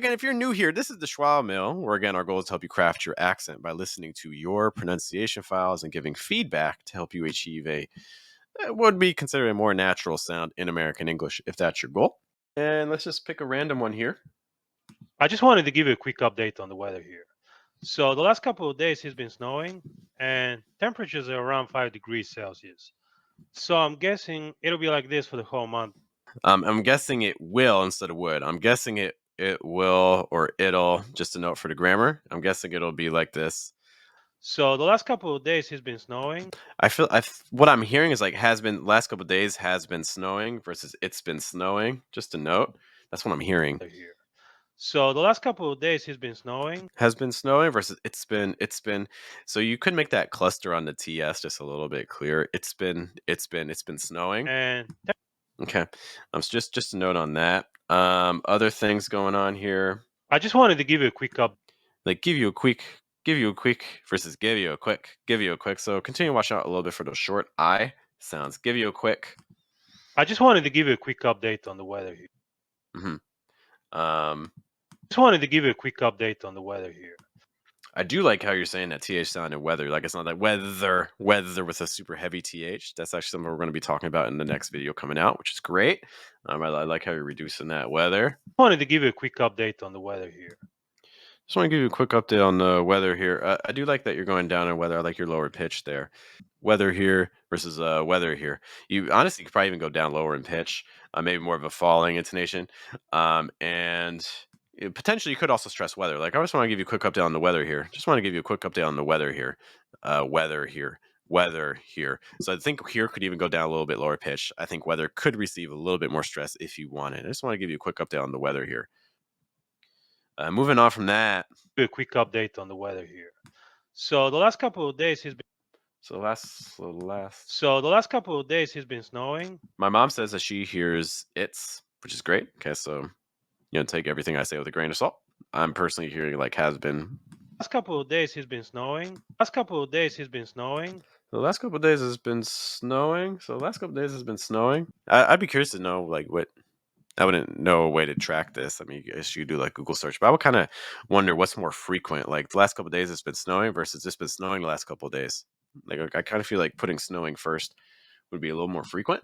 Again, if you're new here, this is the Schwa Mill, where again, our goal is to help you craft your accent by listening to your pronunciation files and giving feedback to help you achieve what would be considered a more natural sound in American English, if that's your goal. And let's just pick a random one here. I just wanted to give you a quick update on the weather here. So the last couple of days it's been snowing and temperatures are around 5 degrees Celsius. So I'm guessing it'll be like this for the whole month. I'm guessing it will instead of would. I'm guessing it will or it'll, just a note for the grammar. I'm guessing it'll be like this. So the last couple of days it's been snowing. What I'm hearing is like last couple of days has been snowing versus it's been snowing. Just a note. That's what I'm hearing. Here. So the last couple of days it's been snowing. Has been snowing versus it's been. So you could make that cluster on the TS just a little bit clearer. It's been snowing. And okay. Just a note on that. Other things going on here. I just wanted to give you a quick update. Like give you a quick versus give you a quick. So continue watching out a little bit for those short I sounds. Give you a quick. I just wanted to give you a quick update on the weather here. Just wanted to give you a quick update on the weather here. I do like how you're saying that TH sound in weather. Like it's not like weather with a super heavy TH. That's actually something we're going to be talking about in the next video coming out, which is great. I like how you're reducing that weather. I wanted to give you a quick update on the weather here. Just want to give you a quick update on the weather here. I do like that you're going down in weather. I like your lower pitch there. Weather here versus weather here. You honestly could probably even go down lower in pitch, maybe more of a falling intonation. And potentially you could also stress weather. Like I just want to give you a quick update on the weather here. Just want to give you a quick update on the weather here. Weather here. So I think here could even go down a little bit lower pitch. I think weather could receive a little bit more stress if you want it. I just want to give you a quick update on the weather here. Moving on from that. A quick update on the weather here. So the last couple of days has been. So the last couple of days has been snowing. My mom says that she hears it's, which is great. Okay, so take everything I say with a grain of salt. I'm personally hearing like has been. Last couple of days has been snowing. Last couple of days has been snowing. The last couple of days has been snowing. So the last couple of days has been snowing. I'd be curious to know like what. I wouldn't know a way to track this. I mean, I guess you do like Google search, but I would kind of wonder what's more frequent. Like the last couple of days it's been snowing versus it's been snowing the last couple of days. Like I kind of feel like putting snowing first would be a little more frequent,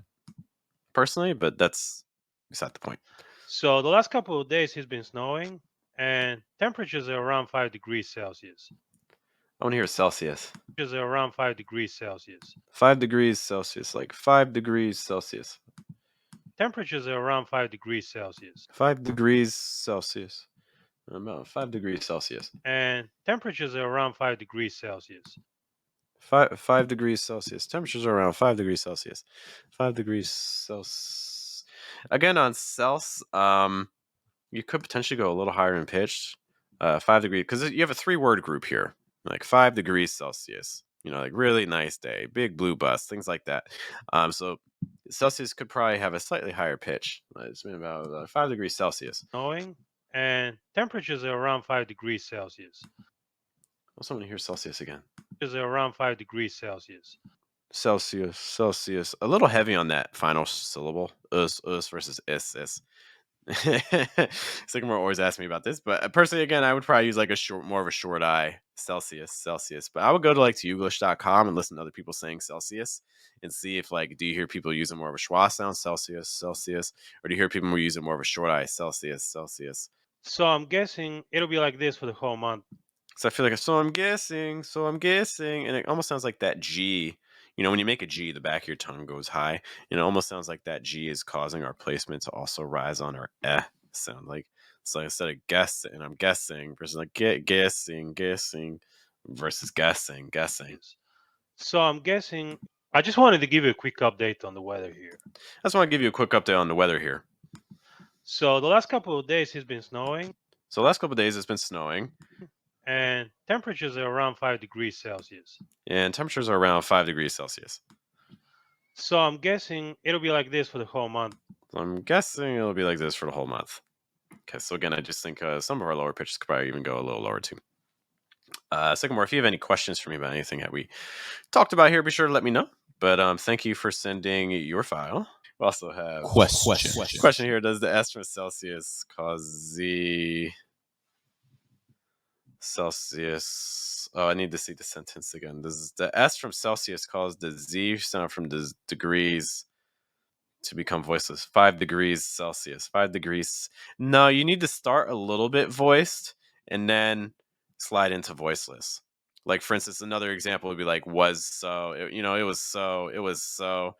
personally, but that's beside the point. So the last couple of days has been snowing, and temperatures are around 5 degrees Celsius. I want to hear Celsius. Temperatures are around 5 degrees Celsius. 5 degrees Celsius, like 5 degrees Celsius. Temperatures are around 5 degrees Celsius. 5 degrees Celsius. About 5 degrees Celsius. And temperatures are around 5 degrees Celsius. 5 degrees Celsius. Temperatures are around 5 degrees Celsius. 5 degrees Celsius. Again, on Celsius, you could potentially go a little higher in pitch. 5 degrees, because you have a 3-word group here. Like 5 degrees Celsius. Like really nice day, big blue bus, things like that. So Celsius could probably have a slightly higher pitch. It's been about 5 degrees Celsius. Snowing, and temperatures are around 5 degrees Celsius. I also want to hear Celsius again. Temperatures are around 5 degrees Celsius. Celsius. A little heavy on that final syllable. Us versus is. Sycamore always asks me about this, but personally, again, I would probably use like more of a short I, Celsius. But I would go to like to Youglish.com and listen to other people saying Celsius and see if like, do you hear people using more of a schwa sound, Celsius, or do you hear people using more of a short I, Celsius? So I'm guessing it'll be like this for the whole month. So I feel like, so I'm guessing, and it almost sounds like that G. When you make a G, the back of your tongue goes high. It almost sounds like that G is causing our placement to also rise on our sound. Like, so instead of guess, and I'm guessing versus like guessing versus guessing. So I'm guessing. I just wanted to give you a quick update on the weather here. I just want to give you a quick update on the weather here. So the last couple of days has been snowing. So the last couple of days it's been snowing. And temperatures are around 5 degrees Celsius. And temperatures are around 5 degrees Celsius. So I'm guessing it'll be like this for the whole month. I'm guessing it'll be like this for the whole month. Okay, so again, I just think some of our lower pitches could probably even go a little lower too. Sycamore, if you have any questions for me about anything that we talked about here, be sure to let me know. But thank you for sending your file. We also have question here. Does the S from Celsius cause Z Celsius. Oh, I need to see the sentence again. This is the S from Celsius causes the Z sound from degrees to become voiceless. 5 degrees Celsius. 5 degrees. No, you need to start a little bit voiced and then slide into voiceless. Like, for instance, another example would be like was so. It was so. It was so.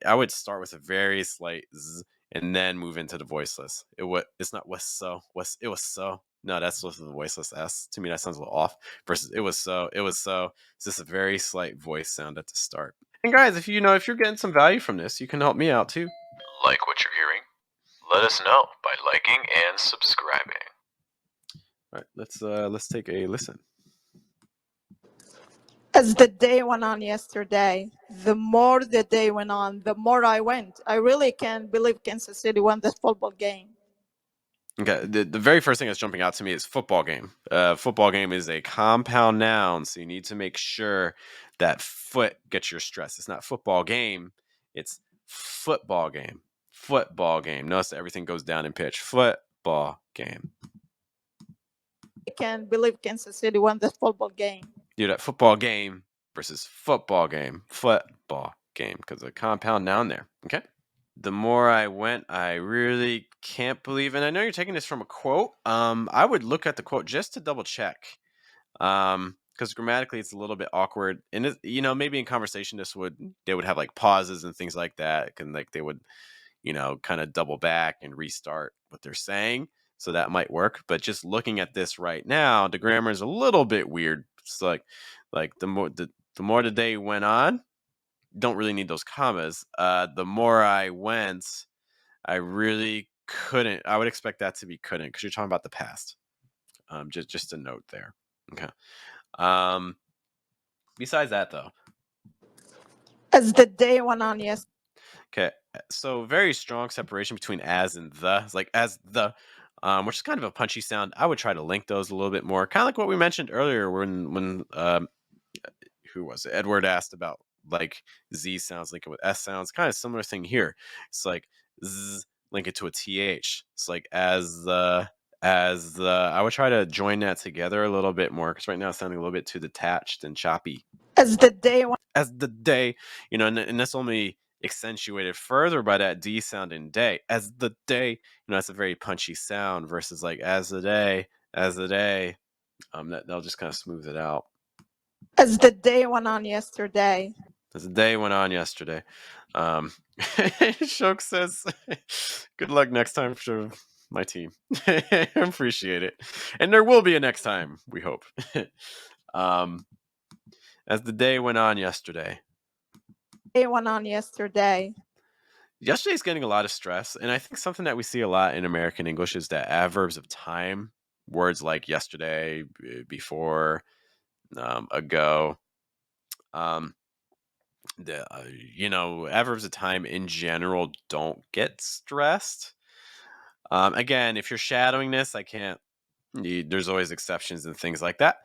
I would start with a very slight z and then move into the voiceless. It's not was so. It was so. No, that's with the voiceless S. To me, that sounds a little off. Versus it was so. It was so. It's just a very slight voice sound at the start. And guys, if you're getting some value from this, you can help me out too. Like what you're hearing? Let us know by liking and subscribing. All right, let's take a listen. As the day went on yesterday, the more the day went on, the more I went. I really can't believe Kansas City won the football game. Okay, the very first thing that's jumping out to me is football game. Football game is a compound noun, so you need to make sure that foot gets your stress. It's not football game, it's football game. Football game. Notice that everything goes down in pitch. Football game. I can't believe Kansas City won the football game. Do that football game versus football game. Football game, because a compound noun there. Okay. The more I went, I really can't believe, and I know you're taking this from a quote. I would look at the quote just to double check, because grammatically it's a little bit awkward, and maybe in conversation they would have like pauses and things like that, and like they would, kind of double back and restart what they're saying, so that might work. But just looking at this right now, the grammar is a little bit weird. It's like the more the day went on. Don't really need those commas. The more I went, I really couldn't. I would expect that to be couldn't, because you're talking about the past. Just a note there. Okay. Besides that, though. As the day went on, yes. Okay. So very strong separation between as and the. It's like as the, which is kind of a punchy sound. I would try to link those a little bit more. Kind of like what we mentioned earlier when who was it? Edward asked about like Z sounds linked with S sounds. Kind of similar thing here. It's like Z, link it to a TH. It's like as the I would try to join that together a little bit more, because right now it's sounding a little bit too detached and choppy. As the day went. As the day, and that's only accentuated further by that D sound in day. As the day, that's a very punchy sound versus like as the day, as the day. That'll just kind of smooth it out. As the day went on yesterday. As the day went on yesterday. Shok says, good luck next time for my team. I appreciate it. And there will be a next time, we hope. As the day went on yesterday. Day went on yesterday. Yesterday's getting a lot of stress. And I think something that we see a lot in American English is that adverbs of time, words like yesterday, before, ago, adverbs of time in general don't get stressed. Again, if you're shadowing this, there's always exceptions and things like that.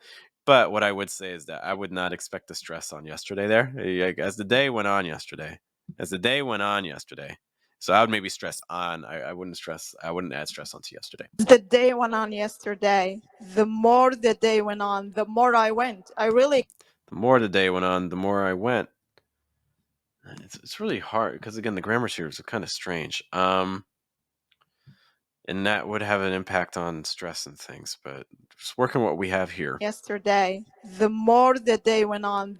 But what I would say is that I would not expect the stress on yesterday there. As the day went on yesterday. As the day went on yesterday. So I would maybe stress on. I wouldn't add stress onto yesterday. The day went on yesterday. The more the day went on, the more I went. The more the day went on, the more I went. It's really hard, because again, the grammar here is kind of strange. And that would have an impact on stress and things, but just working what we have here. Yesterday, the more the day went on,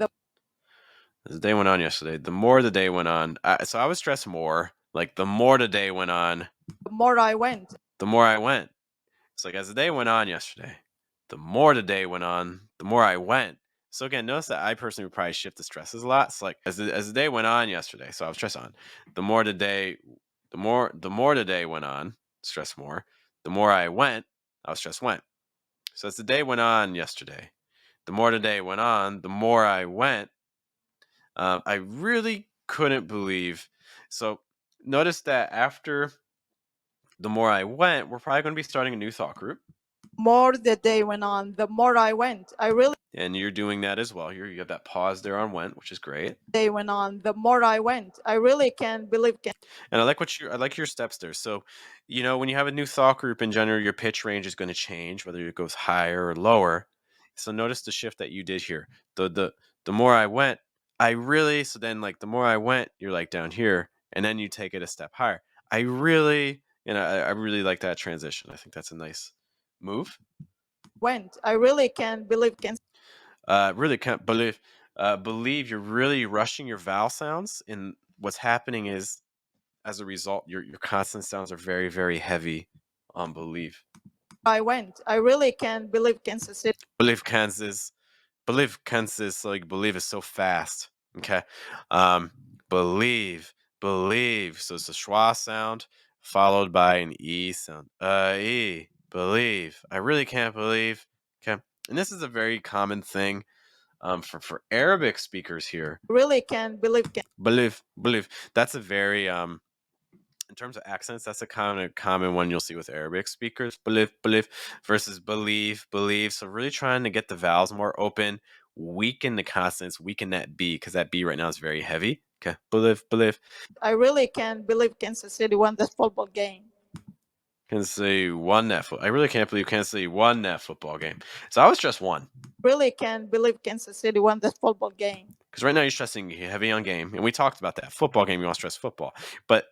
the day went on yesterday. The more the day went on, so I would stress more. Like the more the day went on, the more I went. The more I went. It's like as the day went on yesterday. The more the day went on, the more I went. So again, notice that I personally would probably shift the stresses a lot. It's like as the day went on yesterday, so I was stress on. The more the day went on, stress more. The more I went, I was stress went. So as the day went on yesterday, the more the day went on, the more I went. I really couldn't believe. So notice that after the more I went, we're probably going to be starting a new thought group. More the day went on, the more I went. And you're doing that as well. You have that pause there on went, which is great. Day went on, the more I went. I really can't believe. And I like your steps there. So, when you have a new thought group in general, your pitch range is going to change, whether it goes higher or lower. So notice the shift that you did here. The more I went, I really, so then like the more I went, you're like down here, and then you take it a step higher. I really like that transition. I think that's a nice move. I really can't believe Really can't believe you're really rushing your vowel sounds, and what's happening is, as a result, your consonant sounds are very, very heavy on believe. I really can't believe Kansas City. Believe Kansas, like believe is so fast. Okay. Believe. So it's a schwa sound followed by an e sound. E. Believe. I really can't believe. Okay. And this is a very common thing for Arabic speakers here. Really can't believe Believe. That's a very in terms of accents, that's a common one you'll see with Arabic speakers. Believe versus believe. So really trying to get the vowels more open, weaken the consonants, weaken that B, because that B right now is very heavy. Okay, believe. I really can't believe Kansas City won that football game. Kansas City won that. I really can't believe Kansas City won that football game. So I was just one. Really can't believe Kansas City won that football game. Because right now you're stressing heavy on game, and we talked about that. Football game, you want to stress football. But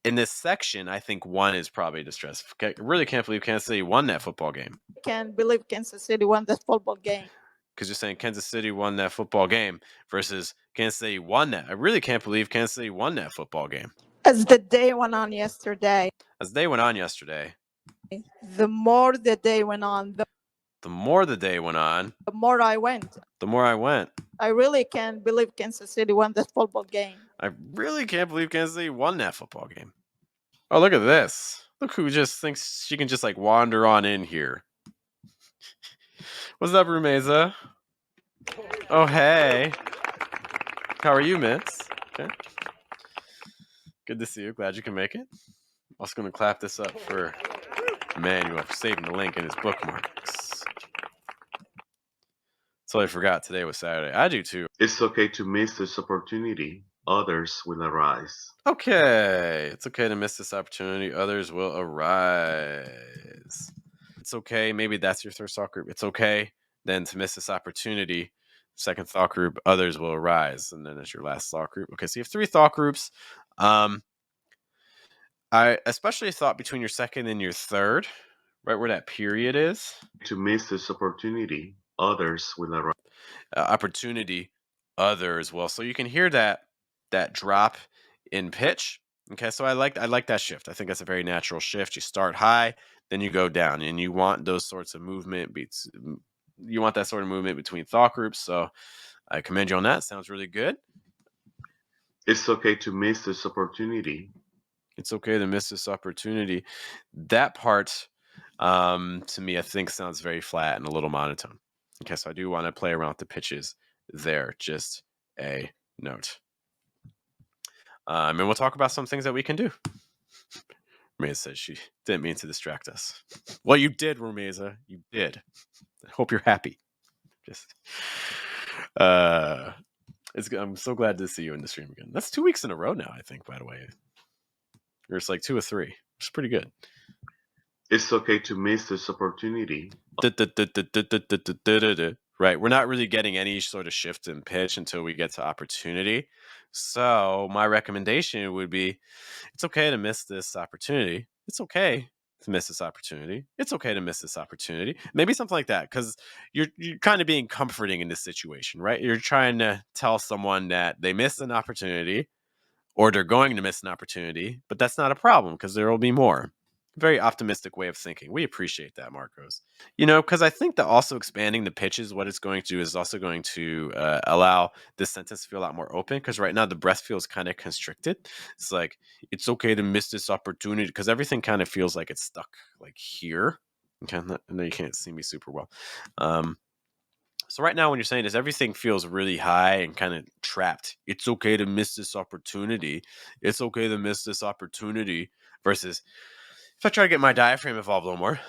in this section, I think one is probably to stress. I really can't believe Kansas City won that football game. Can't believe Kansas City won that football game. Because you're saying Kansas City won that football game versus Kansas City won that. I really can't believe Kansas City won that football game. As the day went on yesterday, the more the day went on, the more the day went on, the more I went. I really can't believe Kansas City won that football game. I really can't believe Kansas City won that football game. Oh, look at this. Look who just thinks she can just like wander on in here. What's up, Rumeza? Oh, hey. How are you, Mitz? Okay. Good to see you. Glad you can make it. Also going to clap this up for Emmanuel for saving the link in his bookmarks. So I forgot today was Saturday. I do too. It's okay to miss this opportunity. Others will arise. Okay. It's okay to miss this opportunity. Others will arise. It's okay. Maybe that's your third thought group. It's okay then to miss this opportunity. Second thought group, others will arise. And then there's your last thought group. Okay, so you have three thought groups. I especially thought between your second and your third, right where that period is. To miss this opportunity, others will arise. Opportunity, others will. So you can hear that drop in pitch. Okay, so I like that shift. I think that's a very natural shift. You start high, then you go down, and you want those sorts of movement beats. You want that sort of movement between thought groups. So I commend you on that. Sounds really good. It's okay to miss this opportunity. It's okay to miss this opportunity. That part, to me, I think sounds very flat and a little monotone. Okay, so I do want to play around with the pitches there. Just a note. And we'll talk about some things that we can do. Rumeza says she didn't mean to distract us. Well, you did, Rumeza. You did. I hope you're happy. Just, I'm so glad to see you in the stream again. That's 2 weeks in a row now, I think, by the way. Or it's like 2 or 3, which is pretty good. It's okay to miss this opportunity. Right. We're not really getting any sort of shift in pitch until we get to opportunity. So my recommendation would be, it's okay to miss this opportunity. It's okay to miss this opportunity. It's okay to miss this opportunity. Maybe something like that, because you're kind of being comforting in this situation, right? You're trying to tell someone that they missed an opportunity or they're going to miss an opportunity, but that's not a problem because there will be more. Very optimistic way of thinking. We appreciate that, Marcos. Because I think that also expanding the pitches, what it's going to do is also going to allow this sentence to feel a lot more open, because right now the breath feels kind of constricted. It's like, it's okay to miss this opportunity, because everything kind of feels like it's stuck like here. Okay, I know you can't see me super well. So right now when you're saying this, everything feels really high and kind of trapped. It's okay to miss this opportunity. It's okay to miss this opportunity versus if I try to get my diaphragm involved a little more,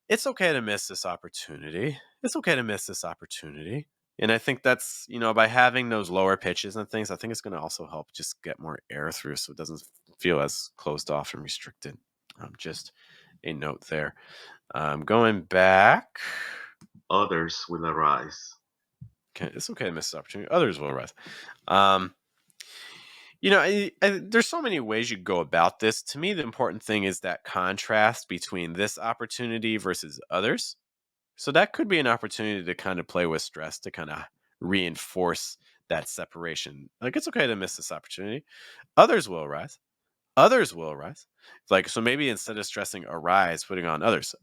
it's okay to miss this opportunity. It's okay to miss this opportunity. And I think that's, by having those lower pitches and things, I think it's going to also help just get more air through so it doesn't feel as closed off and restricted. Just a note there. Going back. others will arise. Okay, it's okay to miss this opportunity. Others will arise. There's so many ways you go about this. To me, the important thing is that contrast between this opportunity versus others. So that could be an opportunity to kind of play with stress, to kind of reinforce that separation. Like, it's okay to miss this opportunity. Others will arise. Others will arise. Like, so maybe instead of stressing arise, putting on others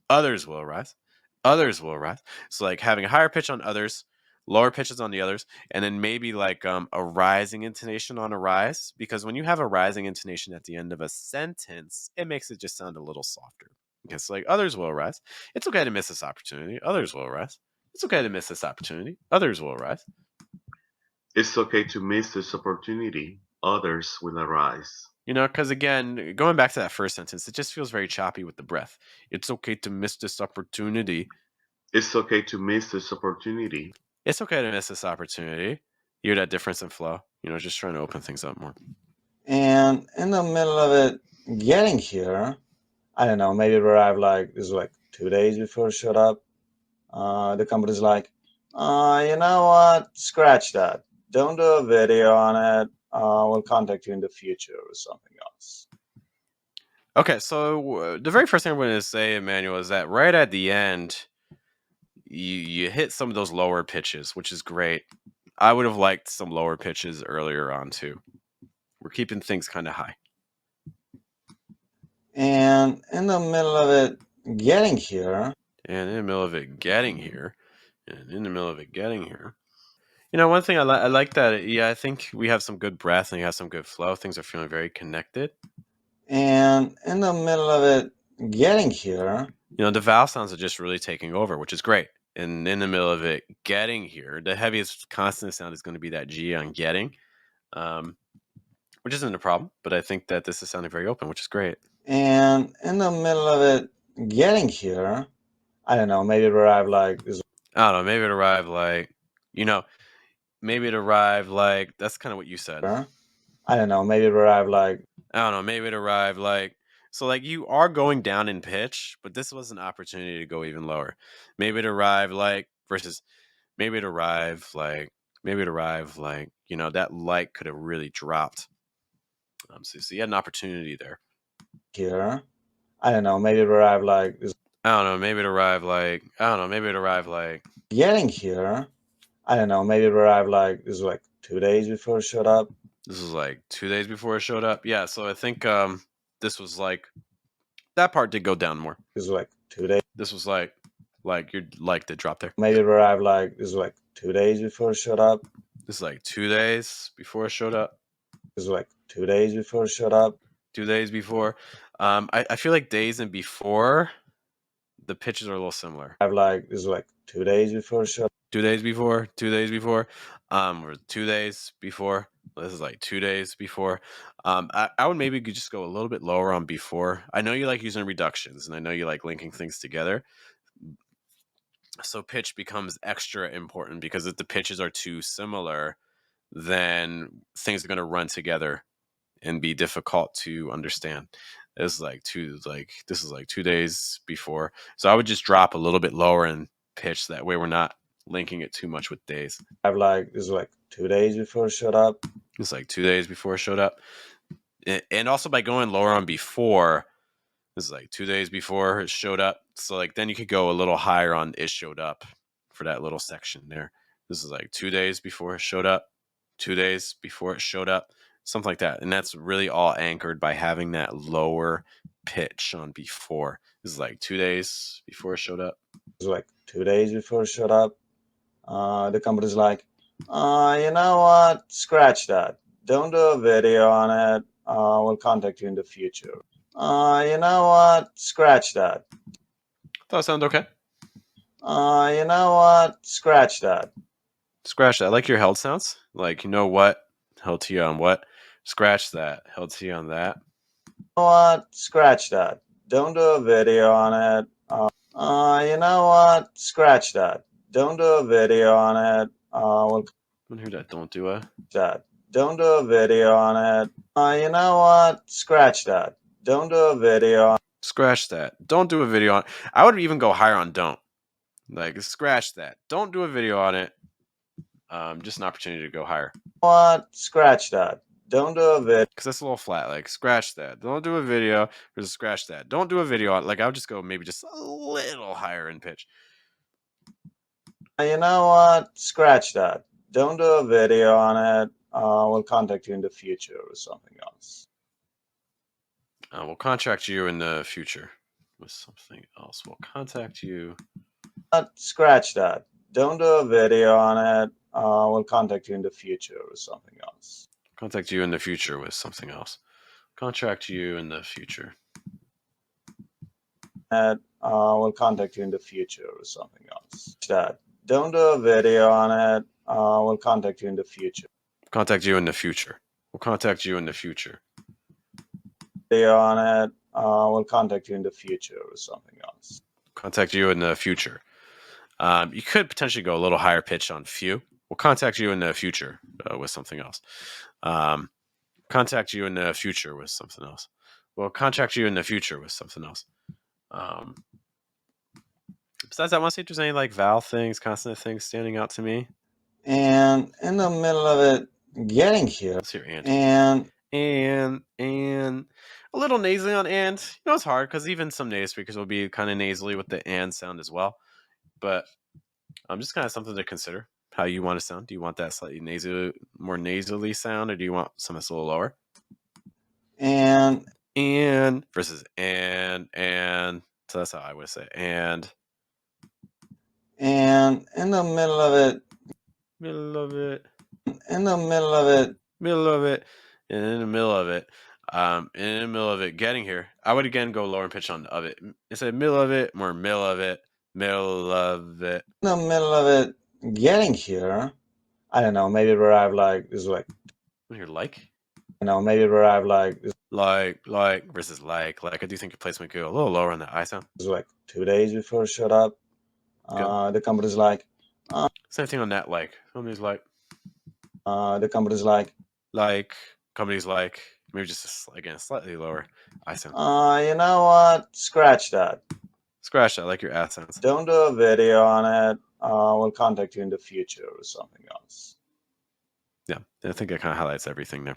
will arise. Others will arise. So like having a higher pitch on others, lower pitches on the others, and then maybe like a rising intonation on arise, because when you have a rising intonation at the end of a sentence, it makes it just sound a little softer. It's like others will arise. It's okay to miss this opportunity. Others will arise. It's okay to miss this opportunity. Others will arise. It's okay to miss this opportunity. Others will arise. Because again, going back to that first sentence, it just feels very choppy with the breath. It's okay to miss this opportunity. It's okay to miss this opportunity. It's okay to miss this opportunity. You hear that difference in flow? Just trying to open things up more. And in the middle of it getting here, I don't know, maybe it arrived like, this is like 2 days before it showed up. The company's like, you know what? Scratch that. Don't do a video on it. We'll contact you in the future or something else. Okay, so the very first thing I'm going to say, Emmanuel, is that right at the end, you hit some of those lower pitches, which is great. I would have liked some lower pitches earlier on too. We're keeping things kind of high. And in the middle of it getting here, And in the middle of it getting here, one thing I like that, yeah, I think we have some good breath and you have some good flow. Things are feeling very connected. and in the middle of it getting here, the vowel sounds are just really taking over, which is great. And in the middle of it getting here, the heaviest consonant sound is going to be that G on getting, which isn't a problem. But I think that this is sounding very open, which is great. And in the middle of it getting here, I don't know, maybe it arrived like this. I don't know, maybe it arrived like, maybe it arrived like, that's kind of what you said. I don't know, maybe it arrived like, I don't know, maybe it arrived like, so like you are going down in pitch, but this was an opportunity to go even lower. Maybe it arrived like versus maybe it arrived like, that like could have really dropped. So you had an opportunity there. Here, I don't know, maybe it arrived like this. I don't know, maybe it arrived like, Getting here, I don't know, maybe it arrived like, this was like 2 days before it showed up. This was like 2 days before it showed up. Yeah, so I think this was like, that part did go down more. This was like 2 days. This was like you're like the drop there. Maybe it arrived like, this was like 2 days before it showed up. This is like 2 days before it showed up. This was like 2 days before it showed up. 2 days before. I feel like days and before, the pitches are a little similar. I've like, this was like 2 days before it showed up. 2 days before, 2 days before, or 2 days before. This is like 2 days before. I would maybe just go a little bit lower on before. I know you like using reductions, and I know you like linking things together. So pitch becomes extra important because if the pitches are too similar, then things are going to run together and be difficult to understand. This is like 2 days before. So I would just drop a little bit lower in pitch. That way we're not linking it too much with days. I've like, this was like 2 days before it showed up. It's like 2 days before it showed up. And also by going lower on before, this is like 2 days before it showed up. So like then you could go a little higher on it showed up for that little section there. This is like 2 days before it showed up. 2 days before it showed up. Something like that. And that's really all anchored by having that lower pitch on before. This is like 2 days before it showed up. It was like 2 days before it showed up. The company's like, you know what? Scratch that. Don't do a video on it. We'll contact you in the future. You know what? Scratch that. Thought it sounded okay. You know what? Scratch that. Scratch that. I like your held sounds. Like, you know what? Held T on what? Scratch that. Held T on that. You know what? Scratch that. Don't do a video on it. You know what? Scratch that. Don't do a video on it. We'll I hear that. Don't do a. that. Don't do a video on it. You know what? Scratch that. Don't do a video on. Scratch that. Don't do a video on. I would even go higher on don't. Like, scratch that. Don't do a video on it. Just an opportunity to go higher. What? Scratch that. Don't do a video. Because that's a little flat. Like, scratch that. Don't do a video. Just scratch that. Don't do a video on. Like, I would just go maybe just a little higher in pitch. You know what? Scratch that. Don't do a video on it. We'll contact you in the future with something else. We'll contact you in the future with something else. We'll contact you. Scratch that. Don't do a video on it. We'll contact you in the future with something else. Contact you in the future with something else. Contact you in the future. We'll contact you in the future with something else. That. Don't do a video on it. We'll contact you in the future. Contact you in the future. We'll contact you in the future. Video on it. We'll contact you in the future with something else. Contact you in the future. You could potentially go a little higher pitch on few. We'll contact you in the future with something else. Contact you in the future with something else. We'll contact you in the future with something else. Besides that, I want to see if there's any like vowel things, consonant things standing out to me. And in the middle of it getting here, Let's hear and and a little nasally on and. You know, it's hard because even some native speakers will be kind of nasally with the and sound as well. But just kind of something to consider how you want to sound. Do you want that slightly nasally, more nasally sound, or do you want something that's a little lower? And versus and. So that's how I would say and in the middle of it, middle of it, in the middle of it, middle of it, and in the middle of it. In the middle of it getting here, I would again go lower in pitch on of it. Instead of middle of it, more middle of it, middle of it. in the middle of it getting here. I don't know, maybe it arrived like this is like You're like, maybe it arrived like this like versus like. I do think your placement could go a little lower on the I sound. is like 2 days before it showed up. The company's like Same thing on that like. Companies like the company's like companies like maybe just again slightly lower I sound. You know what? Scratch that. Scratch that like your ass sounds. Don't do a video on it. We'll contact you in the future with something else. Yeah, I think it kind of highlights everything there.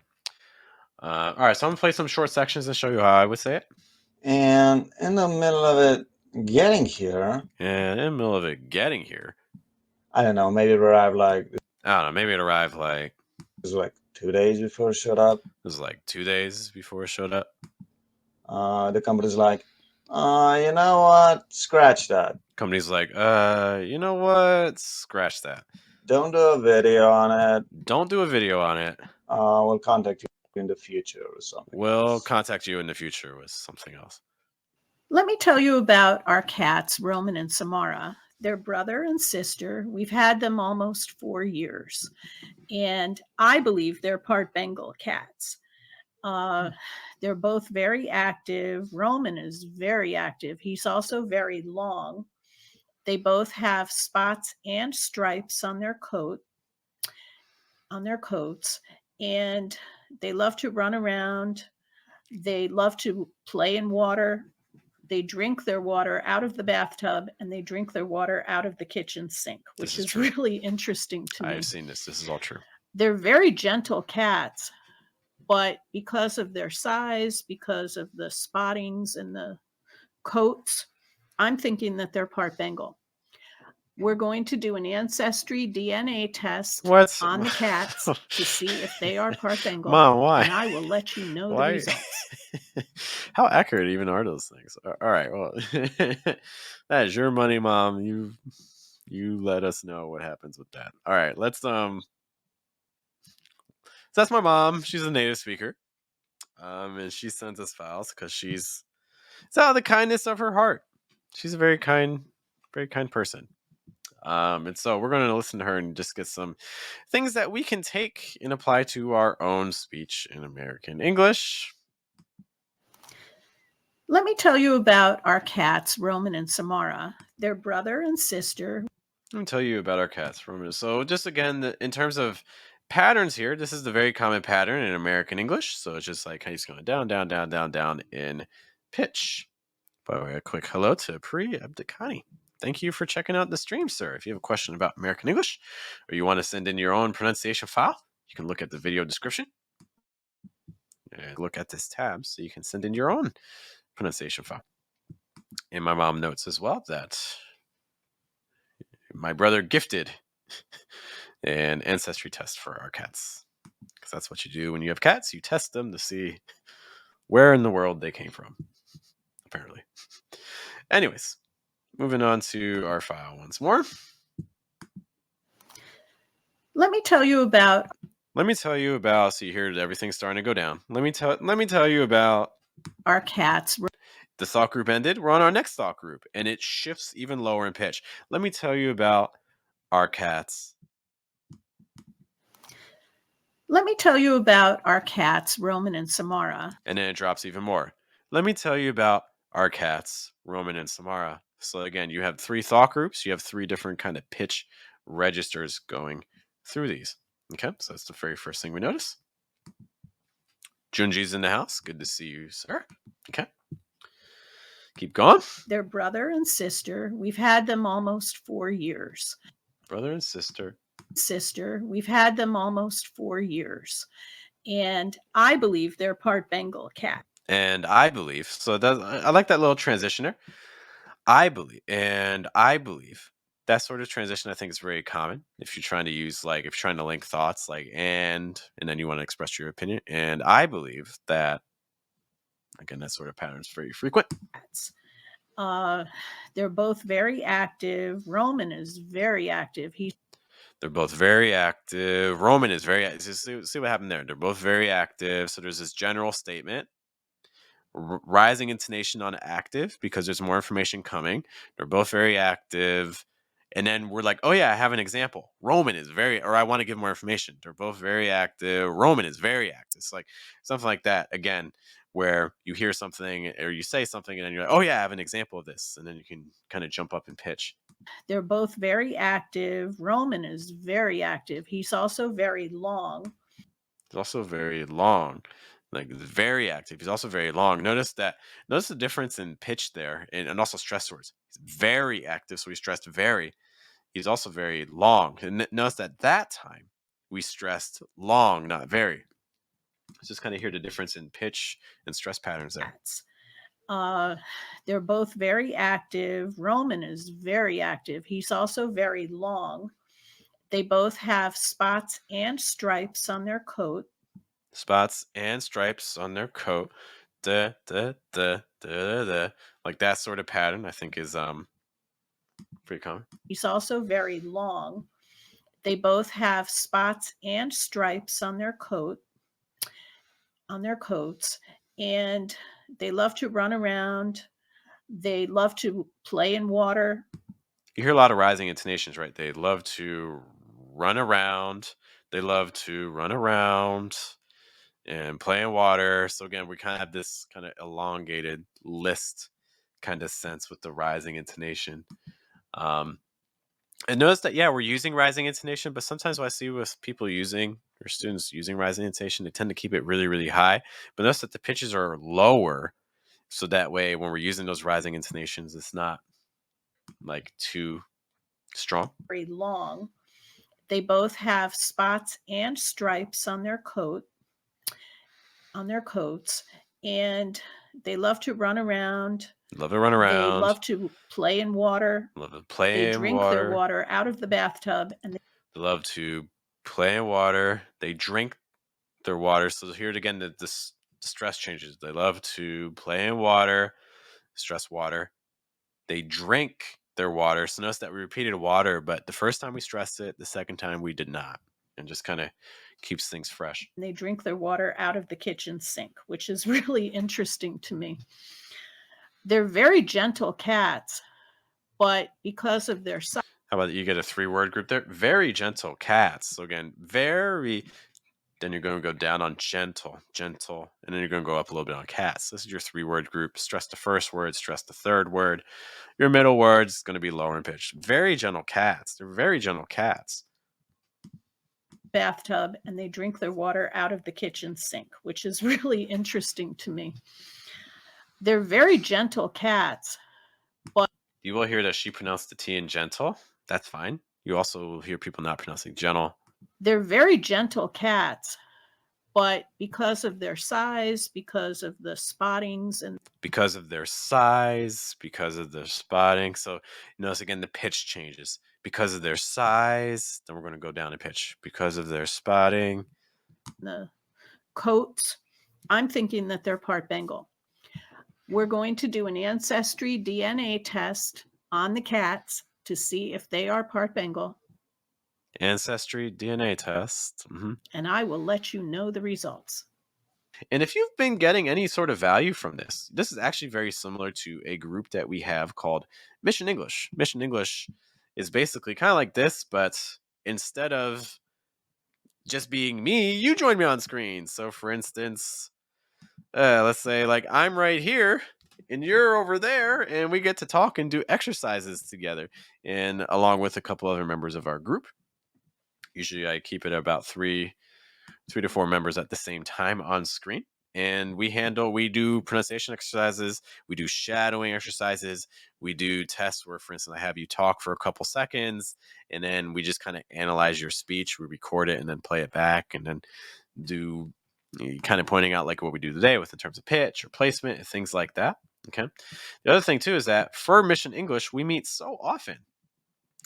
All right, so I'm gonna play some short sections and show you how I would say it. And in the middle of it getting here, And in the middle of it getting here, I don't know, maybe it arrived like I don't know, maybe it arrived like it was like 2 days before it showed up. it was like 2 days before it showed up. The company's like, you know what? Scratch that. Company's like, you know what? Scratch that. Don't do a video on it. Don't do a video on it. We'll contact you in the future with something. We'll else. contact you in the future with something else. Let me tell you about our cats, Roman and Samara. They're brother and sister. We've had them almost 4 years. And I believe they're part Bengal cats. They're both very active. Roman is very active. He's also very long. They both have spots and stripes on their coats, and they love to run around. They love to play in water. They drink their water out of the bathtub, and they drink their water out of the kitchen sink, which is really interesting to me. I've seen this. This is all true. They're very gentle cats, but because of their size, because of the spottings and the coats, I'm thinking that they're part Bengal. We're going to do an ancestry DNA test on the cats to see if they are part Bengal. Mom, why? And I will let you know the results. How accurate even are those things? All right, well, that is your money, Mom. You let us know what happens with that. All right, let's So that's my mom. She's a native speaker, and she sends us files because it's out of the kindness of her heart. She's a very kind person. And so we're going to listen to her and just get some things that we can take and apply to our own speech in American English. Let me tell you about our cats, Roman and Samara. They're brother and sister. Let me tell you about our cats, Roman. So just again, in terms of patterns here, this is the very common pattern in American English. So it's just like he's going down, down, down, down, down in pitch. By the way, a quick hello to Pri Abdikani. thank you for checking out the stream, sir. If you have a question about American English or you want to send in your own pronunciation file, you can look at the video description and look at this tab so you can send in your own pronunciation file. And my mom notes as well that my brother gifted an ancestry test for our cats. Because that's what you do when you have cats. You test them to see where in the world they came from, apparently. Anyways, moving on to our file once more. Let me tell you about. So you hear everything's starting to go down. Let me tell you about our cats. The thought group ended. We're on our next thought group, and it shifts even lower in pitch. Let me tell you about our cats. Let me tell you about our cats, Roman and Samara. And then it drops even more. Let me tell you about our cats, Roman and Samara. So again, you have 3 thought groups. You have 3 different kind of pitch registers going through these. Okay, so that's the very first thing we notice. Junji's in the house. Good to see you, sir. Okay. Keep going. They're brother and sister. We've had them almost 4 years. Brother and sister. We've had them almost 4 years. And I believe they're part Bengal cat. And I believe, so that, I like that little transition there. I believe. That sort of transition I think is very common if you're trying to use, like, if you're trying to link thoughts, like, and then you want to express your opinion. And I believe that, again, that sort of pattern is very frequent. They're both very active. Roman is very active. They're both very active. Roman is very active. See what happened there. They're both very active. So there's this general statement. Rising intonation on active because there's more information coming. They're both very active. And then we're like, oh yeah, I have an example. Roman is or I want to give more information. They're both very active. Roman is very active. It's like something like that. Again, where you hear something or you say something and then you're like, oh yeah, I have an example of this. And then you can kind of jump up in pitch. They're both very active. Roman is very active. He's also very long. He's also very long. Like, very active. He's also very long. Notice the difference in pitch there and also stress words. He's very active, so we stressed very. He's also very long. And notice that time we stressed long, not very. Let's just kind of hear the difference in pitch and stress patterns there. They're both very active. Roman is very active. He's also very long. They both have spots and stripes on their coat. Spots and stripes on their coat. Like that sort of pattern, I think, is pretty common. He's also very long. They both have spots and stripes on their coats, and they love to run around. They love to play in water. You hear a lot of rising intonations, right? They love to run around. They love to run around and play in water. So again, we kind of have this kind of elongated list kind of sense with the rising intonation. And notice that, yeah, we're using rising intonation, but sometimes what I see with people using, or students using rising intonation, they tend to keep it really, really high. But notice that the pitches are lower. So that way, when we're using those rising intonations, it's not like too strong. Very long. They both have spots and stripes on their coats, and they love to run around. Love to run around. They love to play in water. Love to play in water. They drink their water out of the bathtub. And they love to play in water. They drink their water. So here again, the stress changes. They love to play in water, stress water. They drink their water. So notice that we repeated water, but the first time we stressed it, the second time we did not. And just kind of keeps things fresh. They drink their water out of the kitchen sink, which is really interesting to me. They're very gentle cats, but because of their size. How about you get a 3-word group there? Very gentle cats. So again, very, then you're going to go down on gentle, and then you're going to go up a little bit on cats. This is your 3-word group. Stress the first word, stress the third word. Your middle word is going to be lower in pitch. Very gentle cats. They're very gentle cats. Bathtub, and they drink their water out of the kitchen sink, which is really interesting to me. They're very gentle cats, but You will hear that she pronounced the T in gentle. That's fine. You also will hear people not pronouncing gentle. They're very gentle cats, but because of their size, because of the spottings, and Because of their size, because of their spotting. So notice again the pitch changes. Because of their size, then we're going to go down in pitch. Because of their spotting. the coats, I'm thinking that they're part Bengal. We're going to do an ancestry DNA test on the cats to see if they are part Bengal, Ancestry DNA test. and I will let you know the results. And if you've been getting any sort of value from this, this is actually very similar to a group that we have called Mission English. Mission English is basically kind of like this, but instead of just being me, you join me on screen. So for instance, let's say like I'm right here and you're over there, and we get to talk and do exercises together, and along with a couple other members of our group. Usually I keep it about three to four members at the same time on screen. And we do pronunciation exercises, we do shadowing exercises, we do tests where, for instance, I have you talk for a couple seconds, and then we just kind of analyze your speech. We record it and then play it back, and then do kind of pointing out like what we do today with in terms of pitch or placement and things like that. Okay. The other thing too is that for Mission English, we meet so often.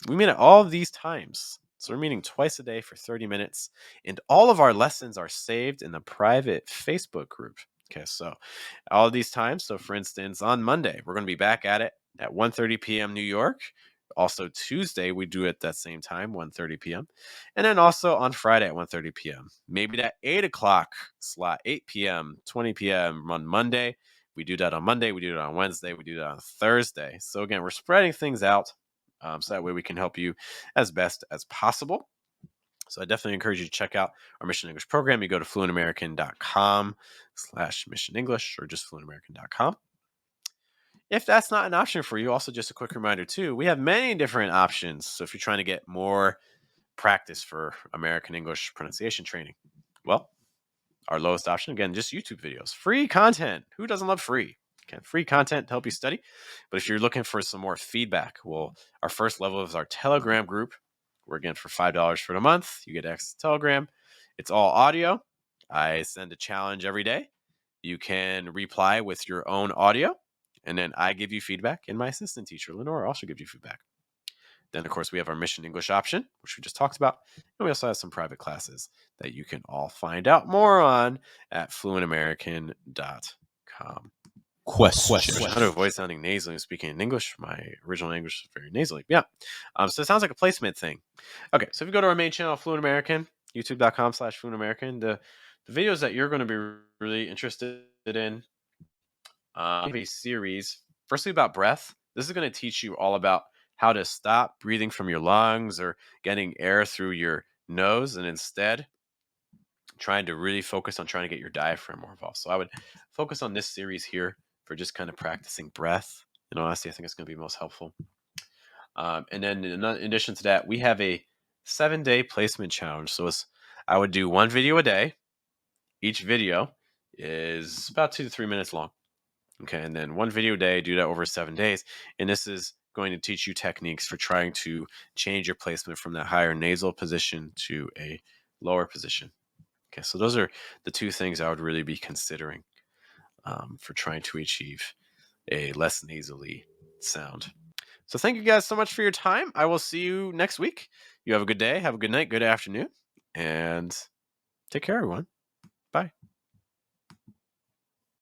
We meet at all of these times. So we're meeting twice a day for 30 minutes, and all of our lessons are saved in the private Facebook group. Okay, so all of these times. So for instance, on Monday, we're going to be back at it at 1:30 p.m. New York. Also Tuesday, we do it at that same time, 1:30 p.m. And then also on Friday at 1:30 p.m. Maybe that 8 o'clock slot, 8 p.m., 20 p.m. on Monday. We do that on Monday. We do it on Wednesday. We do that on Thursday. So again, we're spreading things out. So that way we can help you as best as possible. So I definitely encourage you to check out our Mission English program. You go to fluentamerican.com/Mission English or just fluentamerican.com. If that's not an option for you, also just a quick reminder too, we have many different options. So if you're trying to get more practice for American English pronunciation training, well, our lowest option, again, just YouTube videos, free content. Who doesn't love free? Okay, free content to help you study. But if you're looking for some more feedback, well, our first level is our Telegram group. We're again for $5 for the month. You get access to Telegram. It's all audio. I send a challenge every day. You can reply with your own audio, and then I give you feedback, and my assistant teacher, Lenora, also gives you feedback. Then, of course, we have our Mission English option, which we just talked about. And we also have some private classes that you can all find out more on at fluentamerican.com. Question. How to avoid sounding nasally when speaking in English. My original English is very nasally. Yeah. So it sounds like a placement thing. Okay. So if you go to our main channel, Fluent American, youtube.com/Fluent American, the videos that you're going to be really interested in, have a series, firstly about breath. This is going to teach you all about how to stop breathing from your lungs or getting air through your nose, and instead trying to really focus on trying to get your diaphragm more involved. So I would focus on this series here for just kind of practicing breath. And honestly, I think it's going to be most helpful. And then in addition to that, we have a 7-day placement challenge. So I would do one video a day. Each video is about 2 to 3 minutes long. Okay, and then one video a day, do that over 7 days. And this is going to teach you techniques for trying to change your placement from that higher nasal position to a lower position. Okay, so those are the two things I would really be considering for trying to achieve a less nasally sound. So thank you guys so much for your time. I will see you next week. You have a good day, have a good night, good afternoon, and take care, everyone. Bye.